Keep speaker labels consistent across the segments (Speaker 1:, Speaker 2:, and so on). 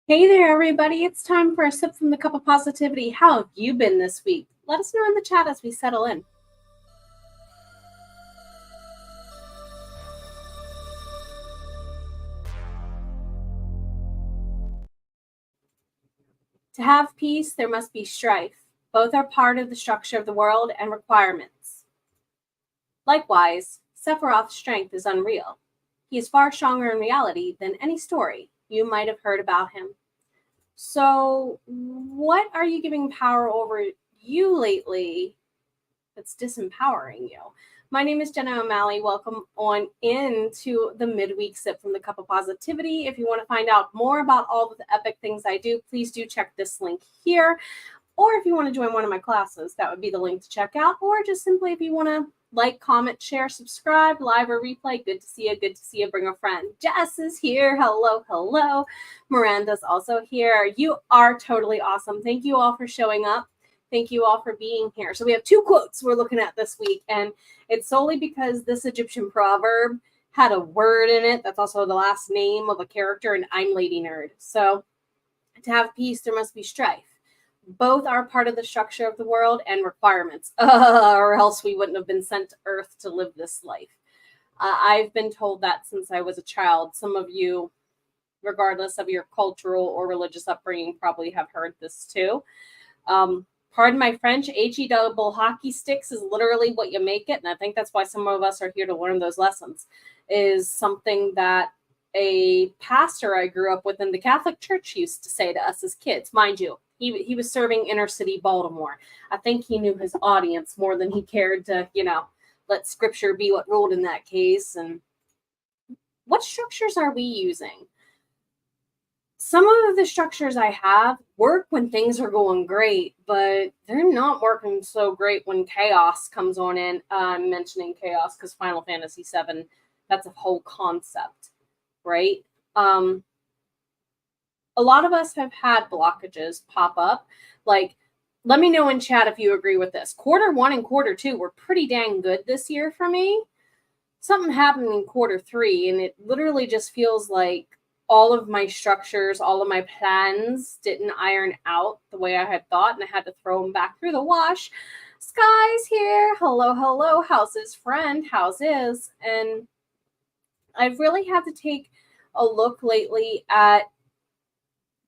Speaker 1: Hey there, everybody. It's time for a sip from the cup of positivity. How have you been this week? Let us know in the chat as we settle in. To have peace, there must be strife. Both are part of the structure of the world and requirements. Likewise, Sephiroth's strength is unreal. He is far stronger in reality than any story you might have heard about him. So, what are you giving power over you lately that's disempowering you? My name is Jenna O'Malley. Welcome on into the midweek sip from the cup of positivity. If you want to find out more about all of the epic things I do, please do check this link here. Or if you want to join one of my classes, that would be the link to check out. Or just simply if you want to like, comment, share, subscribe, live or replay. Good to see you. Good to see you. Bring a friend. Jess is here. Hello, hello. Miranda's also here. You are totally awesome. Thank you all for showing up. Thank you all for being here. So we have two quotes we're looking at this week, and it's solely because this Egyptian proverb had a word in it that's also the last name of a character, and I'm Lady Nerd. So to have peace, there must be strife. Both are part of the structure of the world and requirements, or else we wouldn't have been sent to Earth to live this life. I've been told that since I was a child. Some of you, regardless of your cultural or religious upbringing, probably have heard this too. Pardon my French, HE double hockey sticks is literally what you make it. And I think that's why some of us are here to learn those lessons, is something that a pastor I grew up with in the Catholic Church used to say to us as kids. Mind you, he was serving inner city Baltimore. I think he knew his audience more than he cared to, let scripture be what ruled in that case. And what structures are we using? Some of the structures I have work when things are going great, but they're not working so great when chaos comes on in. I'm mentioning chaos because Final Fantasy VII, that's a whole concept, right? A lot of us have had blockages pop up. Like, let me know in chat if you agree with this. Quarter 1 and Quarter 2 were pretty dang good this year for me. Something happened in Quarter 3, and it literally just feels like all of my structures, all of my plans didn't iron out the way I had thought, and I had to throw them back through the wash. Sky's here. Hello, hello. How's his friend? How's is? And I've really had to take a look lately at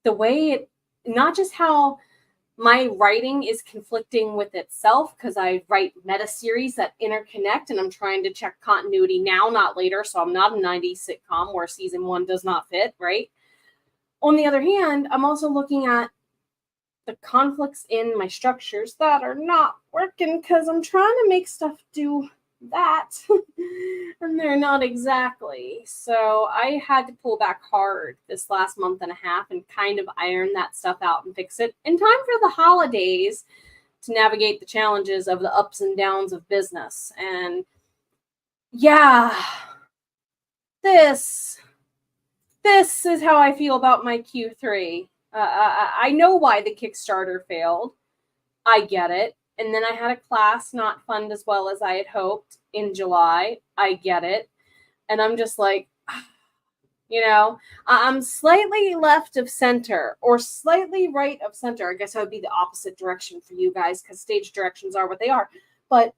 Speaker 1: the way it, not just how my writing is conflicting with itself, because I write meta series that interconnect, and I'm trying to check continuity now, not later. So I'm not a 90s sitcom where season 1 does not fit, right? On the other hand, I'm also looking at the conflicts in my structures that are not working because I'm trying to make stuff do that and they're not exactly. So I had to pull back hard this last month and a half and kind of iron that stuff out and fix it in time for the holidays to navigate the challenges of the ups and downs of business. And yeah, this is how I feel about my Q3. I know why the Kickstarter failed. I get it. And then I had a class not fund as well as I had hoped in July. I get it. And I'm just like, I'm slightly left of center or slightly right of center. I guess that would be the opposite direction for you guys because stage directions are what they are. But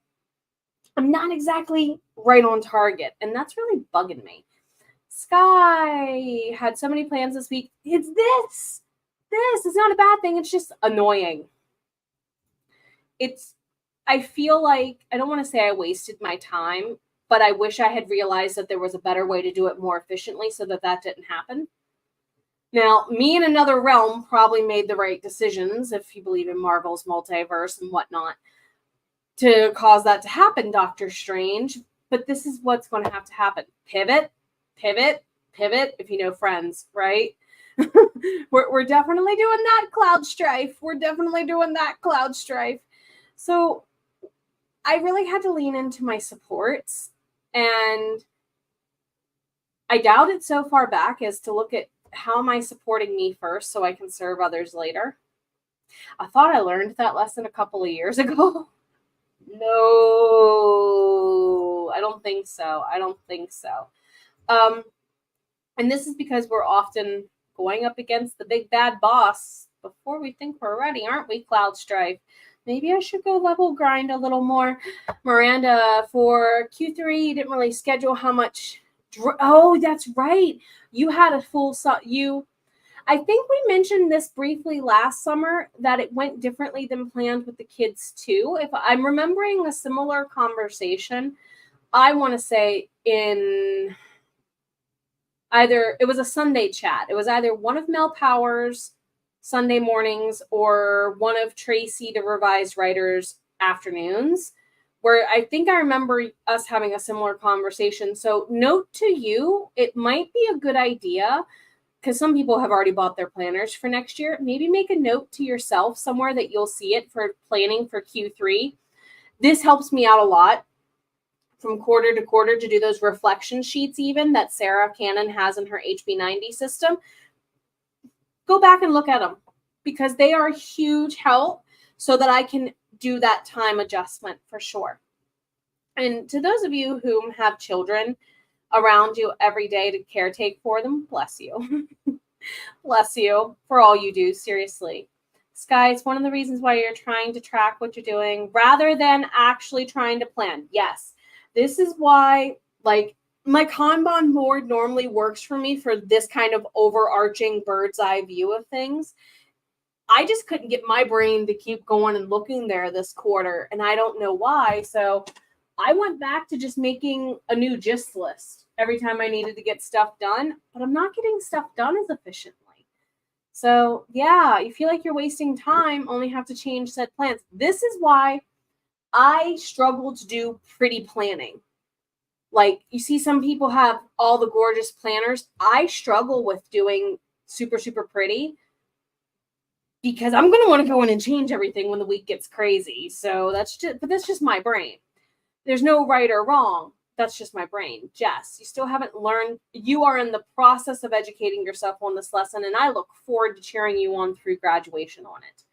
Speaker 1: I'm not exactly right on target. And that's really bugging me. Sky had so many plans this week. It's this. This is not a bad thing. It's just annoying. I feel like, I don't want to say I wasted my time, but I wish I had realized that there was a better way to do it more efficiently so that didn't happen. Now, me in another realm probably made the right decisions, if you believe in Marvel's multiverse and whatnot, to cause that to happen, Doctor Strange. But this is what's going to have to happen. Pivot, if you know Friends, right? we're definitely doing that cloud strife. So I really had to lean into my supports, and I doubt it so far back as to look at how am I supporting me first so I can serve others later. I thought I learned that lesson a couple of years ago. No, I don't think so. And this is because we're often going up against the big bad boss before we think we're ready, aren't we, Cloud Strife? Maybe I should go level grind a little more. Miranda, for Q3, you didn't really schedule how much. Oh, that's right. You had a full I think we mentioned this briefly last summer that it went differently than planned with the kids too. If I'm remembering a similar conversation, I want to say in either it was a Sunday chat. It was either one of Mel Powers' Sunday mornings or one of Tracy, the revised writer's afternoons, where I think I remember us having a similar conversation. So note to you, it might be a good idea, because some people have already bought their planners for next year. Maybe make a note to yourself somewhere that you'll see it for planning for Q3. This helps me out a lot from quarter to quarter to do those reflection sheets even that Sarah Cannon has in her HB90 system. Go back and look at them because they are a huge help so that I can do that time adjustment for sure. And to those of you who have children around you every day to caretake for them, bless you. Bless you for all you do, seriously. Sky, it's one of the reasons why you're trying to track what you're doing rather than actually trying to plan. Yes, this is why, like, my Kanban board normally works for me for this kind of overarching bird's eye view of things. I just couldn't get my brain to keep going and looking there this quarter, and I don't know why. So I went back to just making a new gist list every time I needed to get stuff done, but I'm not getting stuff done as efficiently. So yeah, you feel like you're wasting time, only have to change said plans. This is why I struggle to do pretty planning. Like, you see some people have all the gorgeous planners. I struggle with doing super, super pretty because I'm going to want to go in and change everything when the week gets crazy. So that's just my brain. There's no right or wrong. That's just my brain. Jess, you still haven't learned. You are in the process of educating yourself on this lesson, and I look forward to cheering you on through graduation on it.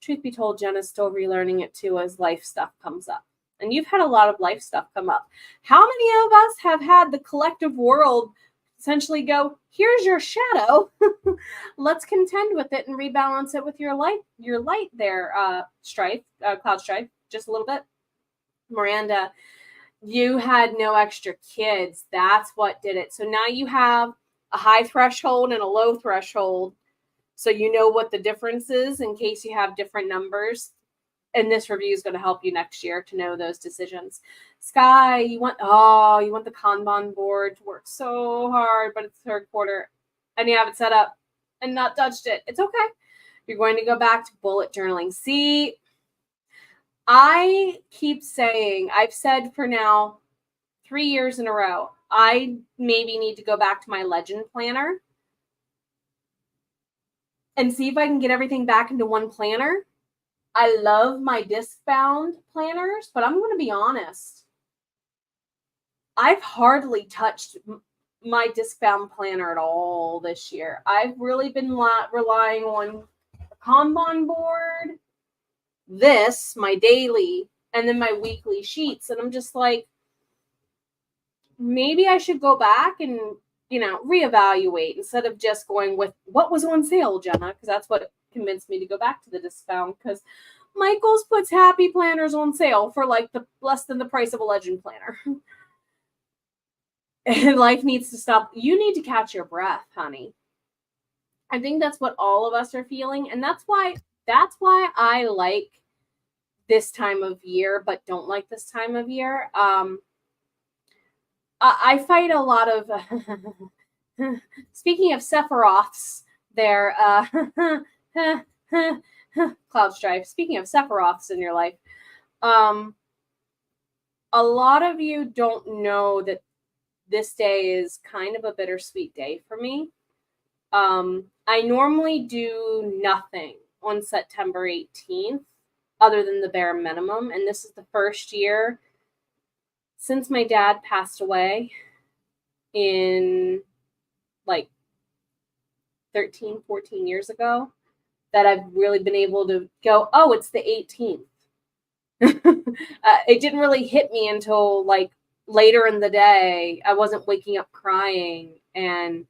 Speaker 1: Truth be told, Jenna's still relearning it too as life stuff comes up. And you've had a lot of life stuff come up. How many of us have had the collective world essentially go, here's your shadow. Let's contend with it and rebalance it with your light there, Strife, Cloud Strife, just a little bit. Miranda, you had no extra kids. That's what did it. So now you have a high threshold and a low threshold. So you know what the difference is in case you have different numbers. And this review is going to help you next year to know those decisions. Sky, you want the Kanban board to work so hard, but it's third quarter and you have it set up and not touched it. It's okay. You're going to go back to bullet journaling. See, I keep saying, I've said for now 3 years in a row, I maybe need to go back to my legend planner and see if I can get everything back into one planner. I love my disc-bound planners, but I'm going to be honest. I've hardly touched my disc-bound planner at all this year. I've really been relying on the Kanban board, my daily, and then my weekly sheets. And I'm just like, maybe I should go back and, reevaluate instead of just going with what was on sale, Jenna, because that's what convinced me to go back to the discount, because Michaels puts happy planners on sale for like the less than the price of a legend planner. And life needs to stop. You need to catch your breath, honey. I think that's what all of us are feeling, and that's why I like this time of year but don't like this time of year. I fight a lot of speaking of Sephiroths there, Cloud Strife, speaking of Sephiroths in your life, a lot of you don't know that this day is kind of a bittersweet day for me. I normally do nothing on September 18th other than the bare minimum, and this is the first year since my dad passed away in like 13, 14 years ago that I've really been able to go, oh, it's the 18th. It didn't really hit me until like later in the day. I wasn't waking up crying, and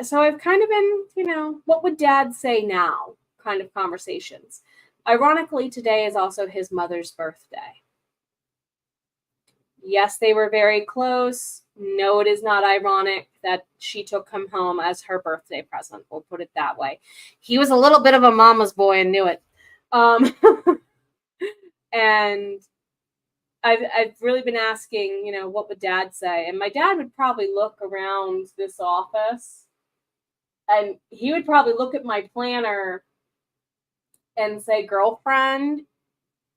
Speaker 1: So I've kind of been, what would dad say now kind of conversations. Ironically, today is also his mother's birthday. Yes, they were very close. No, it is not ironic that she took him home as her birthday present. We'll put it that way. He was a little bit of a mama's boy and knew it. And I've really been asking, what would dad say? And my dad would probably look around this office and he would probably look at my planner and say, girlfriend,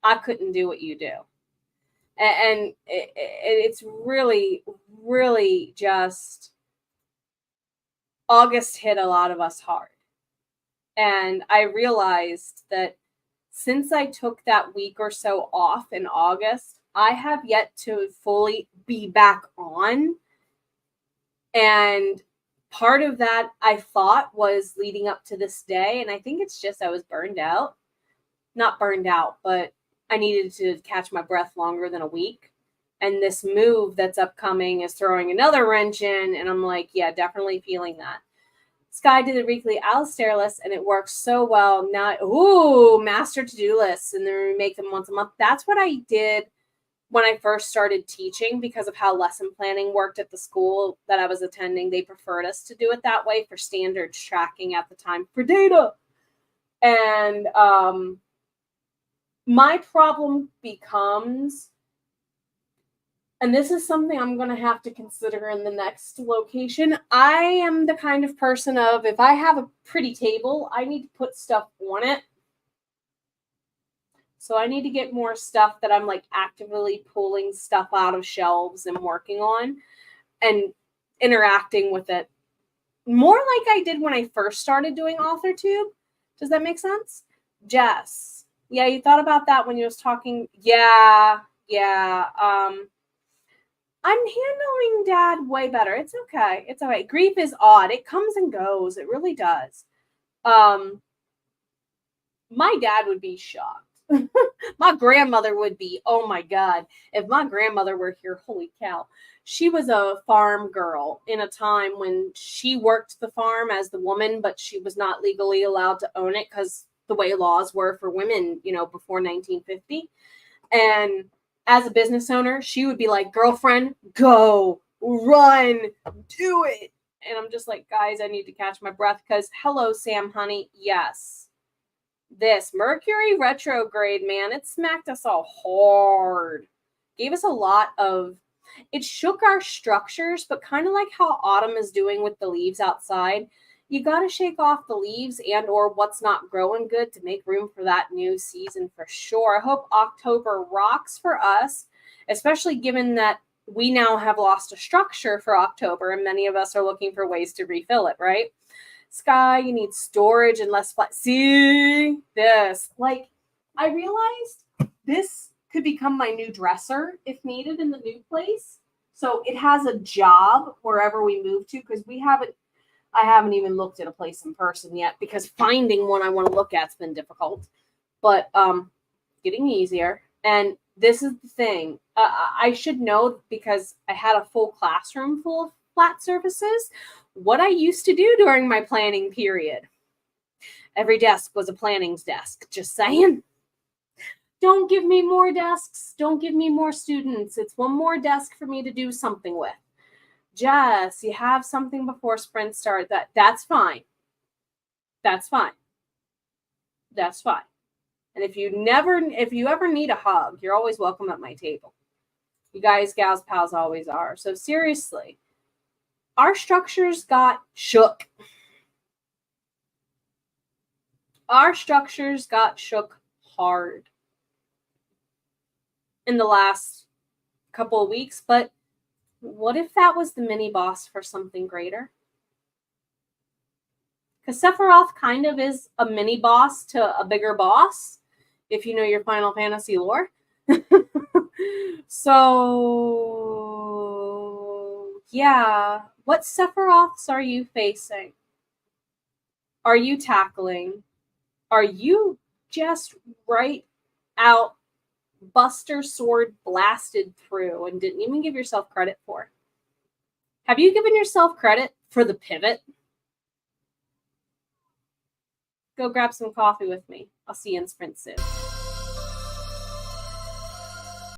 Speaker 1: I couldn't do what you do. And it's really, really just August hit a lot of us hard. And I realized that since I took that week or so off in August, I have yet to fully be back on. And part of that I thought was leading up to this day. And I think it's just I was burned out. Not burned out, but I needed to catch my breath longer than a week. And this move that's upcoming is throwing another wrench in. And I'm like, yeah, definitely feeling that. Sky did the weekly Alistair list, and it works so well. Now, master to-do lists, and then we make them once a month. That's what I did when I first started teaching because of how lesson planning worked at the school that I was attending. They preferred us to do it that way for standards tracking at the time for data. And my problem becomes, and this is something I'm going to have to consider in the next location. I am the kind of person of, if I have a pretty table, I need to put stuff on it. So I need to get more stuff that I'm like actively pulling stuff out of shelves and working on and interacting with it more like I did when I first started doing AuthorTube. Does that make sense? Jess. Yeah, you thought about that when you was talking. Yeah. I'm handling dad way better. It's okay. It's okay. Grief is odd. It comes and goes. It really does. My dad would be shocked. My grandmother would be, oh my God. If my grandmother were here, holy cow. She was a farm girl in a time when she worked the farm as the woman, but she was not legally allowed to own it because the way laws were for women, before 1950. And as a business owner, she would be like, girlfriend, go, run, do it. And I'm just like, guys, I need to catch my breath because hello, Sam, honey. Yes. This Mercury retrograde, man, it smacked us all hard. Gave us a lot of, it shook our structures, but kind of like how autumn is doing with the leaves outside. You got to shake off the leaves and or what's not growing good to make room for that new season for sure. I hope October rocks for us, especially given that we now have lost a structure for October and many of us are looking for ways to refill it, right? Sky, you need storage and less flat. See this? Like, I realized this could become my new dresser if needed in the new place. So it has a job wherever we move to because I haven't even looked at a place in person yet because finding one I want to look at's been difficult, but getting easier. And this is the thing. I should know because I had a full classroom full of flat surfaces. What I used to do during my planning period. Every desk was a planning's desk. Just saying. Don't give me more desks. Don't give me more students. It's one more desk for me to do something with. Jess, you have something before sprint start. That's fine. That's fine. That's fine. And if you ever need a hug, you're always welcome at my table. You guys, gals, pals always are. So seriously, our structures got shook. Our structures got shook hard in the last couple of weeks, but what if that was the mini boss for something greater? Because Sephiroth kind of is a mini boss to a bigger boss, if you know your Final Fantasy lore. So, yeah. What Sephiroths are you facing? Are you tackling? Are you just right out Buster Sword blasted through and didn't even give yourself credit for? Have you given yourself credit for the pivot? go grab some coffee with me. I'll see you in Sprint soon.